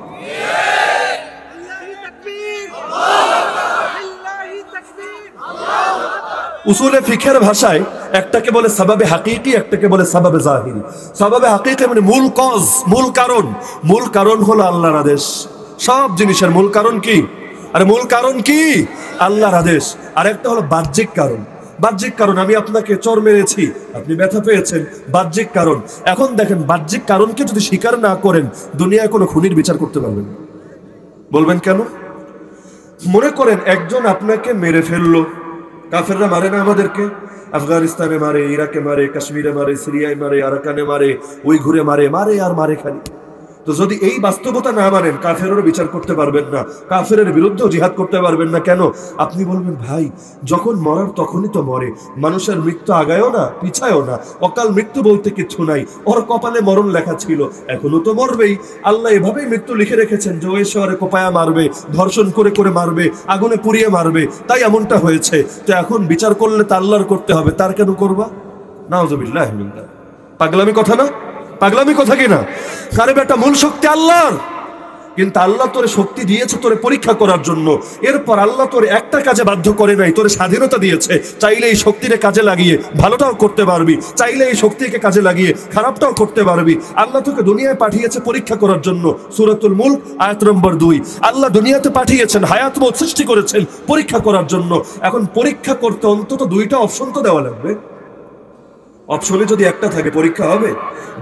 উসুলে ফিকহের ভাষায় একটাকে বলে সাবাবে হাকিকি, একটাকে বলে সাবাবে জাহিরি। সাবাবে হাকিকি মানে মূল কজ, মূল কারণ। মূল কারণ হলো আল্লাহর আদেশ। সব জিনিসের মূল কারণ কি? আরে মূল কারণ কি? আল্লাহর আদেশ। আর একটা হলো বাহ্যিক কারণ। বাহ্যিক কারণ, আমি আপনাকে চর মেরেছি, আপনি ব্যথা পেয়েছেন, বাহ্যিক কারণ। এখন দেখেন, বাহ্যিক কারণকে যদি স্বীকার না করেন, দুনিয়ায় কোনো খুনির বিচার করতে পারবেন না। বলবেন কেন? মনে করেন একজন আপনাকে মেরে ফেললো, কাফেররা মারে না আমাদেরকে? আফগানিস্তানে মারে, ইরাকে মারে, কাশ্মীরে মারে, সিরিয়ায় মারে, আরাকানে মারে, উইঘুরে মারে, মারে আর মারে খালি। তো যদি এই বাস্তবতা না মানেন, কাফেরেরও বিচার করতে পারবেন না, কাফেরের বিরুদ্ধেও জিহাদ করতে পারবেন না। কেন? আপনি বলবেন ভাই যখন মরার তখনই তো মরে, মানুষের মৃত্যু আগায়ও না পিছায়ও না, অকাল মৃত্যু বলতে কিছু নাই, ওর কপালে মরণ লেখা ছিল, এখনো তো মরবেই। আল্লাহ এভাবেই মৃত্যু লিখে রেখেছেন যে ওই শহরে কোপায়া মারবে, ধর্ষণ করে করে মারবে, আগুনে পুড়িয়ে মারবে, তাই এমনটা হয়েছে। তো এখন বিচার করলে তা আল্লাহর করতে হবে, তার কেন করবা? নাউযুবিল্লাহ। পাগলামি কথা না? পাগলামি কথা কিনা? আরে বেটা, মূল শক্তি আল্লাহর, কিন্তু আল্লাহ তোরে শক্তি দিয়েছে তোরে পরীক্ষা করার জন্য। এরপর আল্লাহ তোরে একটা কাজে বাধ্য করে নাই, তোরে স্বাধীনতা দিয়েছে। চাইলে এই শক্তিকে কাজে লাগিয়ে ভালোটাও করতে পারবি, চাইলে এই শক্তিকে কাজে লাগিয়ে খারাপটাও করতে পারবি। আল্লাহ তোকে দুনিয়ায় পাঠিয়েছে পরীক্ষা করার জন্য। সূরাতুল মুলক আয়াত নম্বর 2। আল্লাহ দুনিয়াতে পাঠিয়েছেন, হায়াত মত সৃষ্টি করেছেন পরীক্ষা করার জন্য। এখন পরীক্ষা করতে অন্তত দুইটা অপশন তো দেওয়া লাগবে। অপশনে যদি একটা থাকে পরীক্ষা হবে?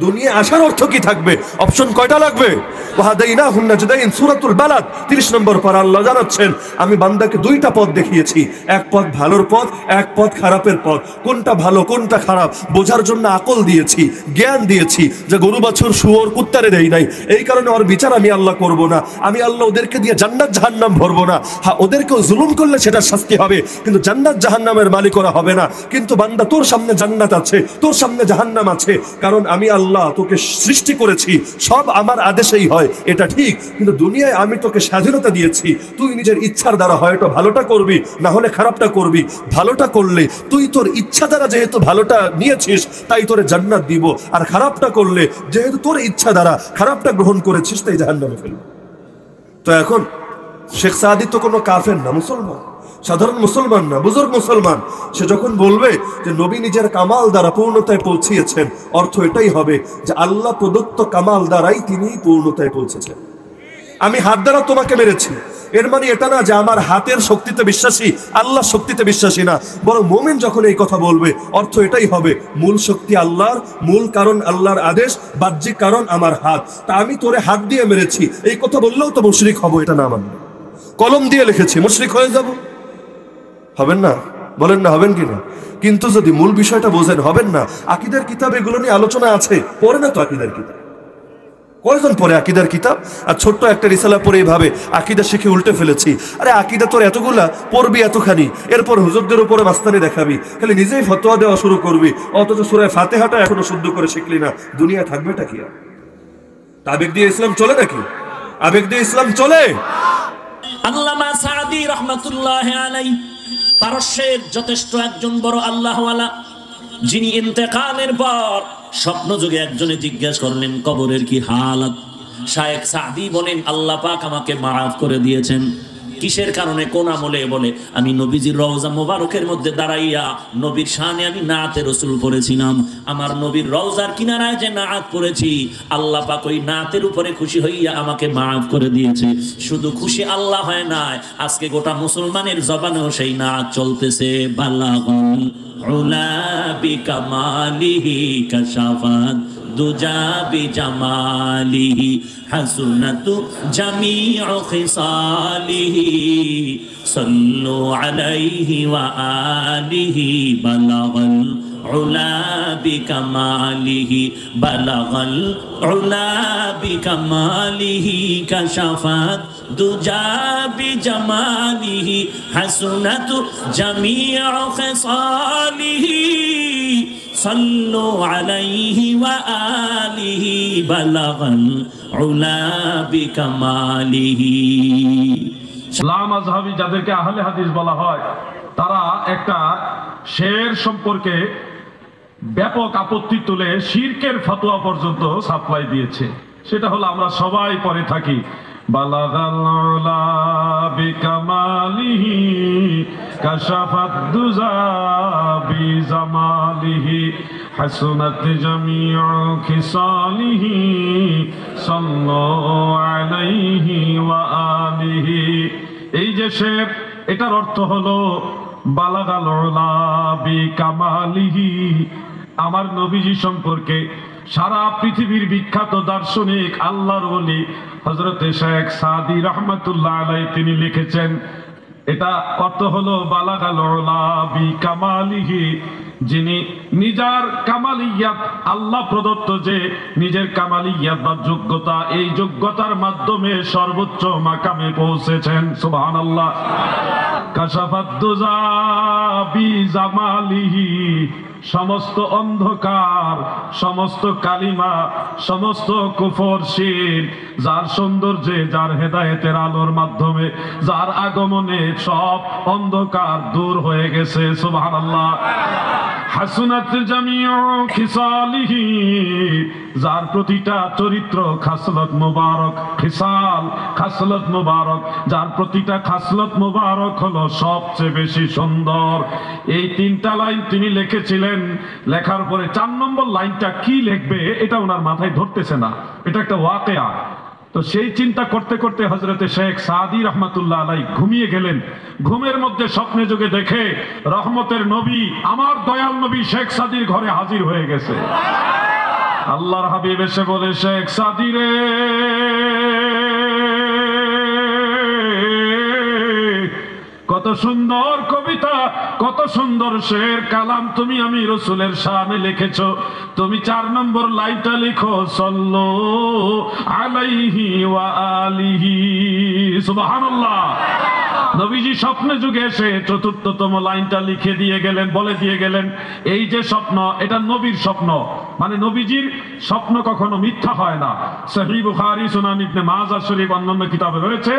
দুনিয়া আসার অর্থ কি থাকবে? অপশন কয়টা লাগবে? ওয়াহাদাইনাহুন নাজদাইন, সূরাতুল বালাদ 30 নম্বর পারা আল্লাহ জানাচ্ছেন আমি বান্দাকে দুইটা পথ দেখিয়েছি, এক পথ ভালোর পথ, এক পথ খারাপের পথ। কোনটা ভালো কোনটা খারাপ বোঝার জন্য আকল দিয়েছি, জ্ঞান দিয়েছি। যে গরু বাছুর শুয়োর কুত্তারে দেই নাই, এই কারণে ওর বিচার আমি আল্লাহ করব না। আমি আল্লাহ ওদেরকে দিয়ে জান্নাত জাহান্নাম ভরবো না। হ্যাঁ, ওদেরকেও জুলুম করলে সেটার শাস্তি হবে, কিন্তু জান্নাত জাহান্নামের মালিক ওরা হবে না। কিন্তু বান্দা তোর সামনে জান্নাত আছে, তোর সামনে জাহান্নাম আছে, কারণ আমি আল্লাহ তোকে সৃষ্টি করেছি, সব আমার আদেশেই হয়, এটা ঠিক। কিন্তু দুনিয়ায় আমি তোকে স্বাধীনতা দিয়েছি, তুই নিজের ইচ্ছার দ্বারা হয়তো ভালোটা করবি, না হলে খারাপটা করবি। ভালোটা করলে তুই তোর ইচ্ছা দ্বারা যেহেতু ভালোটা নিয়েছিস, তাই তোরে জান্নাত দিব। আর খারাপটা করলে যেহেতু তোর ইচ্ছা দ্বারা খারাপটা গ্রহণ করেছিস, তাই জাহান্নামে ফেলবি। তো এখন শেখ সাদি তো কোনো কাফের না, মুসলমান, সাধারণ মুসলমান না, বুজুর্গ মুসলমান। সে যখন বলবে যে নবী নিজের কামাল দ্বারা পূর্ণতায় পৌঁছিয়েছেন, অর্থ এটাই হবে যে আল্লাহ প্রদত্ত কামাল দ্বারাই তিনি পূর্ণতায় পৌঁছেছেন। আমি হাত দ্বারা তোমাকে মেরেছি, এর মানে এটা না যে আমার হাতের শক্তিতে বিশ্বাসী, আল্লাহ শক্তিতে বিশ্বাসী না। বরং মুমিন যখন এই কথা বলবে, অর্থ এটাই হবে মূল শক্তি আল্লাহর, মূল কারণ আল্লাহর আদেশ, বাহ্যিক কারণ আমার হাত। তা আমি তোরে হাত দিয়ে মেরেছি, এই কথা বললেও তো মুশরিক হব, এটা না মানবে। কলম দিয়ে লিখেছি, মুশরিক হয়ে যাব? হবেন না? বলেন না, হবেন কিনা? কিন্তু যদি মূল বিষয়টা বোঝেন হবেন না। আকীদার কিতাব এগুলো নিয়ে আলোচনা আছে, পড়ে না তো আকীদার কিতাব। কয়জন পড়ে আকীদার কিতাব? আর ছোট্ট একটা রিসালা পড়ে এইভাবে আকীদা শিখে উল্টে ফেলেছি। আরে আকীদা তোর এতগুলা, পড়বি এতখানি, এরপর হুজুরদের উপরে মাস্তানি দেখাবি, খালি নিজেই ফতোয়া দেওয়া শুরু করবি, অথচ সূরা ফাতিহাটা এখনো শুদ্ধ করে শিখলি না। দুনিয়া থাকবেটা কি? আবেগ দিয়ে ইসলাম চলে নাকি? আবেগ দিয়ে ইসলাম চলে? আল্লামা সাদি রাহমাতুল্লাহি আলাইহি পারস্যের যথেষ্ট একজন বড় আল্লাহওয়ালা, যিনি ইন্তেকালের পর স্বপ্ন যুগে একজনে জিজ্ঞাসা করলেন কবরের কি হালাত। শায়েখ সাদি বলেন আল্লাহ পাক আমাকে মাফ করে দিয়েছেন। কিসের কারণে, কোন আমলে? বলে আমি নবীজির রওজা মোবারকের মধ্যে দাঁড়াইয়া নবীর শানে আমি নাতে রাসূল পড়েছিলাম। আমার নবীর রওজার কিনারায় যে নাত পড়েছি, আল্লাহ পাক ওই নাতের উপরে খুশি হইয়া আমাকে মাফ করে দিয়েছে। শুধু খুশি আল্লাহ হয় নাই, আজকে গোটা মুসলমানের জবানেও সেই নাত চলতেছে। বালাগুল উলা বিকামালিহি কাশাফাত দুজা বিজামালিহি হাসনাতু জামিউ খিসালিহি সাল্লু আলাইহি ওয়া আলিহি বালাগাল উলা বিকামালিহি বালাগাল উলা বিকামালিহি কাশাফাত দুজা বিজামালিহি হাসনাতু জামিউ খিসালিহি সাল্লু আলাইহি ওয়া আলিহি বালাগাল উলা বিকামালিহি। লামাযহাবী যাদেরকে আহলে হাদিস বলা হয়, তারা একটা শের সম্পর্কে ব্যাপক আপত্তি তুলে শিরকের ফতোয়া পর্যন্ত সাপ্লাই দিয়েছে। সেটা হলো আমরা সবাই পড়ে থাকি, বালাগাল উলা বিকামালিহি কাশাফাত দুজা বিজামালিহি হাসনাত জামিউ খিসালিহি সাল্লাল্লাহু আলাইহি ওয়া আলিহি। এই যে শের, এটার অর্থ হলো বালাগাল উলা বিকামালিহি, আমার নবীজি সম্পর্কে সারা পৃথিবীর বিখ্যাত দার্শনিক আল্লাহর ওলি হযরত শেখ সাদি রাহমাতুল্লাহ আলাইহি তিনি লিখেছেন। এটা অর্থ হলো বালাগাল উলা বিকামালিহি, যিনি নিজের কামালিয়াত, আল্লাহ প্রদত্ত যে নিজের কামালিয়াত বা যোগ্যতা, এই যোগ্যতার মাধ্যমে সর্বোচ্চ মাকামে পৌঁছেছেন। সুবহানাল্লাহ। কাশাফাত দুজা বিজামালিহি, সমস্ত অন্ধকার, সমস্ত কালিমা, সমস্ত কুফর শিরক, যার সৌন্দর্যে, যার হেদায়েতের আলোর মাধ্যমে, যার আগমনে সব অন্ধকার দূর হয়ে গেছে। সুবহানাল্লাহ। হাসনাত জামিউ খিসালিহি, যার প্রতিটা চরিত্র খাসলত মুবারক, খিসাল খাসলত মুবারক, যার প্রতিটা খাসলত মুবারক হলো সবচেয়ে বেশি সুন্দর। এই তিনটা লাইন তিনি লিখেছিলেন। লেখার পরে 4 নম্বর লাইনটা কি লিখবে এটা ওনার মাথায় ধরতেছে না, এটা একটা ওয়াকিয়া। তো সেই চিন্তা করতে করতে হযরতে শেখ সাদি রাহমাতুল্লাহ আলাইহি ঘুমিয়ে গেলেন। ঘুমের মধ্যে স্বপ্নে যোগে দেখে রহমতের নবী, আমার দয়াল নবী শেখ সাদির ঘরে হাজির হয়ে গেছে। আল্লাহর হাবিব এসে বলে, শেখ সাদি রে, কত সুন্দর কবিতা, কত সুন্দর শের কালাম তুমি আমি রাসূলের শানে লিখেছো। তুমি 4 নম্বর লাইনটা লিখো, সাল্লু আলাইহি ওয়া আলিহি। সুবহানাল্লাহ। নবীজি স্বপ্নে যুগে এসে 4র্থতম লাইনটা লিখে দিয়ে গেলেন, বলে দিয়ে গেলেন, এই যে স্বপ্ন, এটা নবীর স্বপ্ন, মানে নবীজির স্বপ্ন কখনো মিথ্যা হয় না। সহিহ বুখারী, সুনান ইবনে মাজাহ শরীফ, অন্যান্য কিতাবে রয়েছে।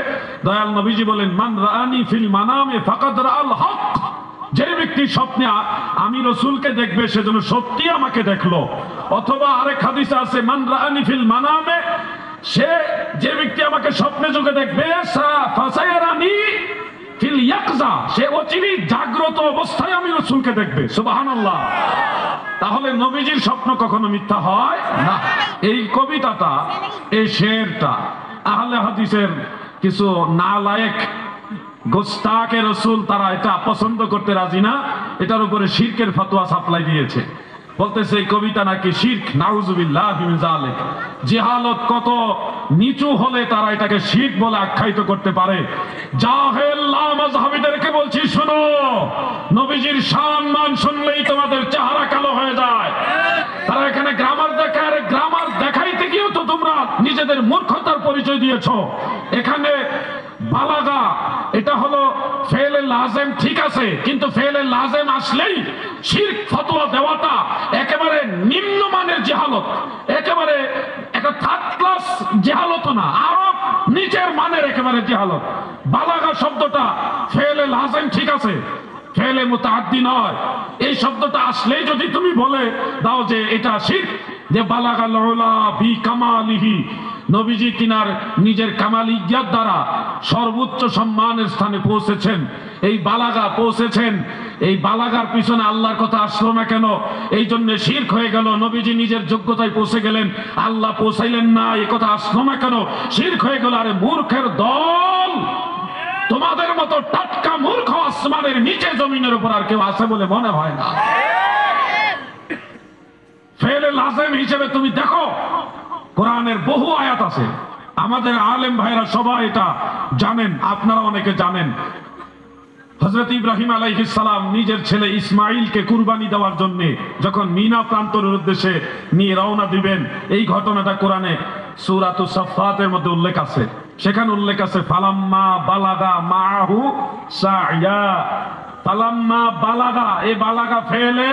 দয়াল নবীজি বলেন, মান রাআনি ফিল মানামে ফাকাদ রাআল হক, যে ব্যক্তি স্বপ্নে আমি রাসূলকে দেখবে সেজন্য সত্যি আমাকে দেখলো। অথবা আরেক হাদিসে আছে, মান রাআনি ফিল মানামে, সে যে ব্যক্তি আমাকে স্বপ্নে যোগে দেখবে, ফাসায়ারানি ফিল ইয়াকজা, সে অচিরেই জাগ্রত অবস্থায় আমি রাসূলকে দেখবে। সুবহানাল্লাহ। তাহলে নবীজির স্বপ্ন কখনো মিথ্যা হয় না। এই কবিতাটা, এই শেরটা আহলে হাদিসের কিছু নালায়েক গোস্তাকে রাসূল, তারা এটা পছন্দ করতে রাজি না। এটার উপরে শিরকের ফতোয়া সাপ্লাই দিয়েছে। বলতেছে এই কবিতা নাকি শিরক, নাউজুবিল্লাহি মিন যালিক। জিহালত কত নিচু হলে তারা এটাকে শিরক বলে আখ্যায়িত করতে পারে। জাহেল লামাযহাবীদেরকে বলছি, শোনো, নবীজির সম্মান শুনলেই তোমাদের চেহারা কালো হয়ে যায়। তারা এখানে গ্রামার দেখায়, গ্রামার দেখাইতে গিয়েও তো তোমরা নিজেদের মূর্খতার পরিচয় দিয়েছো। এখানে বালাগা এটা হলো ফেলে লাজেম, ঠিক আছে, কিন্তু ফেলে লাজেম আসলেই শিরক ফতোয়া দেওয়াটা একেবারে নিম্নমানের জিহালত, একেবারে একটা থার্ড ক্লাস জিহালত না, আরো নিচের মানের একেবারে জিহালত। বালাগা শব্দটা ফেলে লাজেম, ঠিক আছে, ফেলে মুতাআদ্দি নয়। এই শব্দটা আসলেই যদি তুমি বলে দাও যে এটা শিরক, যে বালাগাল উলা বি কামালিহি, নবীজি তিনার নিজের কামালিয়াত দ্বারা সর্বোচ্চ সম্মানের স্থানে পৌঁছেছেন, এই বালাগা পৌঁছেছেন। এই বালাগার পিছনে আল্লাহর কথা আসলো না কেন? এই জন্য শিরক হয়ে গেল। নবীজি নিজের যোগ্যতায় পৌঁছে গেলেন, আল্লাহ পৌঁছাইলেন না, এই কথা আসলো না কেন? শিরক হয়ে গেল। আরে মূর্খের দল, তোমাদের মতো টাটকা মূর্খ আসমানের নিচে জমিনের উপর আর কেউ আছে বলে মনে হয় না। ফেলে লাজেম হিসেবে তুমি দেখো, কোরআনের বহু আয়াত আছে, আমাদের আলেম ভাইরা সবাই এটা জানেন, আপনারা অনেকে জানেন। হযরত ইব্রাহিম আলাইহিস সালাম নিজের ছেলে ইসমাইলকে কুরবানি দেওয়ার জন্য যখন মিনা প্রান্তরের উদ্দেশ্যে নিয়ে রওনা দিবেন, এই ঘটনাটা কোরআনে সূরাতুস সাফফাতের মধ্যে উল্লেখ আছে। সেখানে উল্লেখ আছে ফালাম্মা বালাগা মাহু সাইয়া, ফালাম্মা বালাগা, এই বালাগা ফেলে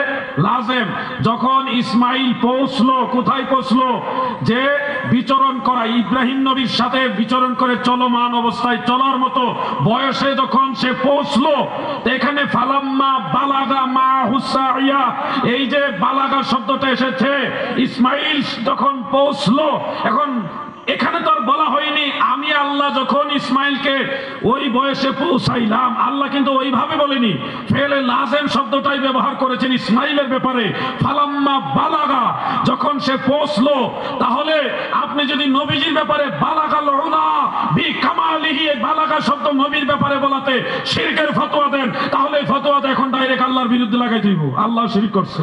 লাজেম। যখন ইসমাইল পৌঁছলো, কোথায় পৌঁছলো? যে বিচরণ করা, ইব্রাহিম নবীর সাথে বিচরণ করে চলমান অবস্থায় চলার মতো বয়সে যখন সে পৌঁছলো, এখানে ফালাম্মা বালাগা মাহু সাইয়া, এই যে বালাগা শব্দটা এসেছে, ইসমাইল যখন পৌঁছলো, এখন এখানে তো আর বলা হয়নি আমি আল্লাহ যখন ইসমাইলকে ওই বয়সে পৌঁছাইলাম, আল্লাহ কিন্তু ওইভাবে বলেনি, ফেলে লাজেম শব্দটাই ব্যবহার করেছেন ইসমাইলের ব্যাপারে। ফালাম্মা বালাগা, যখন সে পৌঁছলো, তাহলে আপনি যদি নবীজির ব্যাপারে বালাগাল উলা বি কামালিহি, এই বালাগা শব্দ নবীর ব্যাপারে বলাতে শিরকের ফতোয়া দেন, তাহলে এই ফতোয়াটা এখন ডাইরেক্ট আল্লাহর বিরুদ্ধে লাগাই দিব, আল্লাহ শিরক করছে,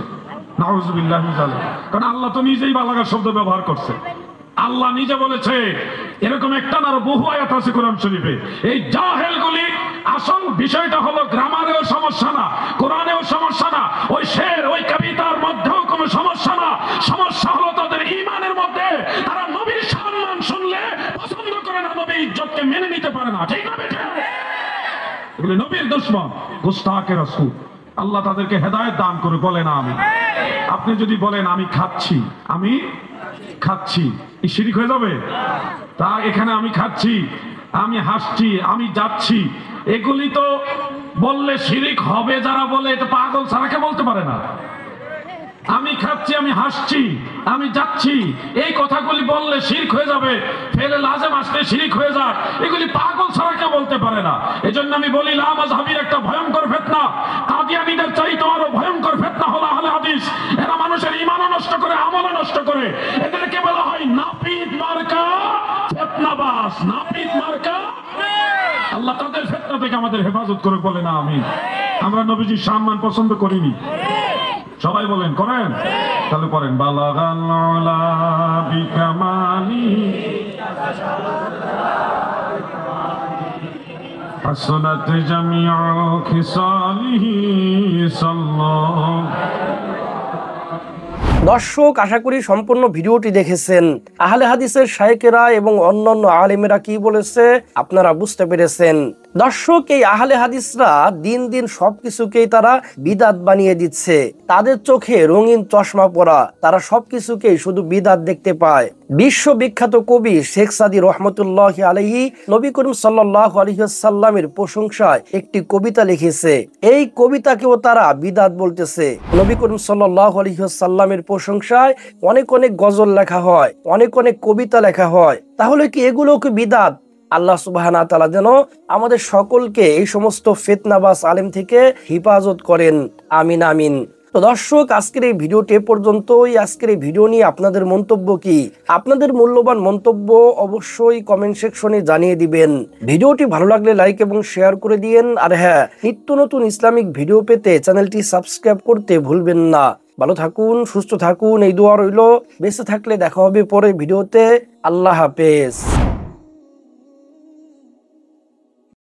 নাউজুবিল্লাহি মিন যালিক। কারণ আল্লাহ তো নিজেই বালাগা শব্দ ব্যবহার করছে। আল্লাহ নিজে বলেছে, এরকম একটা না বহু আয়াত আছে কোরআন শরীফে। এই জাহেলগুলি, আসল বিষয়টা হলো গ্রামারেও সমস্যা না, কোরআনেও সমস্যা না, ওই শের ওই কবিতার মধ্যেও কোনো সমস্যা না। সমস্যা হলো তাদের ঈমানের মধ্যে। তারা নবীর সম্মান শুনলে পছন্দ করে না, নবীর ইজ্জতকে মেনে নিতে পারে না, ঠিক না বেটা? এগুলি নবীর দুশমন, গুস্তাখে রাসূল। আল্লাহ তাদেরকে হেদায়েত দান করে। বলেন আমি। আপনি যদি বলেন আমি খাচ্ছি, আমি খাচ্ছি, এই শিরক হয়ে যাবে? তা এখানে আমি খাচ্ছি, আমি হাসছি, আমি যাচ্ছি, এগুলি তো বললে শিরক হবে। যারা বলে এটা পাগল ছাড়া কে বলতে পারে না। আমি খাচ্ছি, আমি হাসছি, আমি যাচ্ছি, এই কথাগুলি বললে শিরক হয়ে যাবে, ফেলে লাজেম আসলে শিরক হয়ে যায়, এগুলি পাগল ছাড়া কেউ বলতে পারে না। এজন্য আমি বলি লামাযহাবীর একটা ভয়ঙ্কর ফিতনা, কাদিয়ানীদের চাইতে আরো ভয়ঙ্কর ফিতনা হলো আহলে হাদিস। এরা মানুষের ঈমানও নষ্ট করে, আমলও নষ্ট করে। এদেরকে বলা হয় নাপিত মার্কা ফিতনাবাজ, নাপিত মার্কা। আল্লাহ তাদের ফিতনা থেকে আমাদের হেফাজত করে। বলে না আমি। আমরা নবীজির সম্মান পছন্দ করিনি, সবাই বলেন করেন, তাহলে পড়েন বালাগাল উলা বিকামালি হাসনাত জামিউ খিসালিহি সাল্লাল্লাহু। দর্শক, আশা করি সম্পূর্ণ ভিডিওটি দেখেছেন। আহলে হাদিসের শায়েখেরা এবং অন্যান্য আলেমেরা কি বলেছে আপনারা বুঝতে পেরেছেন। দর্শক, এই আহলে হাদিসরা দিন দিন সবকিছুকেই তারা বিদাত বানিয়ে দিচ্ছে। তাদের চোখে রঙিন চশমা পরা, তারা সবকিছুকেই শুধু বিদাত দেখতে পায়। বিশ্ববিখ্যাত কবি শেখ সাদী রহমতুল্লাহি আলাইহি নবী করিম সাল্লাল্লাহু আলাইহি ওয়াসাল্লামের প্রশংসায় একটি কবিতা লিখেছে। এই কবিতাকেও তারা বিদাত বলতেছে। নবী করিম সাল্লাল্লাহু আলাইহি ওয়াসাল্লামের প্রশংসায় অনেক অনেক গজল লেখা হয়, অনেক অনেক কবিতা লেখা হয়। তাহলে কি এগুলো কি বিদাত? আল্লাহ সুবহানাহু ওয়া তাআলা যেন আমাদের সকলকে এই সমস্ত ফিতনাবাজ আলেম থেকে হেফাজত করেন। আমিন আমিন। তো দর্শক, আজকের এই ভিডিওটি পর্যন্তই। আজকের এই ভিডিও নিয়ে আপনাদের মন্তব্য কি? আপনাদের মূল্যবান মন্তব্য অবশ্যই কমেন্ট সেকশনে জানিয়ে দিবেন। ভিডিওটি ভালো লাগলে লাইক এবং শেয়ার করে দিয়েন। আর হ্যাঁ, নিত্য নতুন ইসলামিক ভিডিও পেতে চ্যানেলটি সাবস্ক্রাইব করতে ভুলবেন না। ভালো থাকুন, সুস্থ থাকুন, এই দোয়া রইল। বেঁচে থাকলে দেখা হবে পরের ভিডিওতে। আল্লাহ হাফেজ।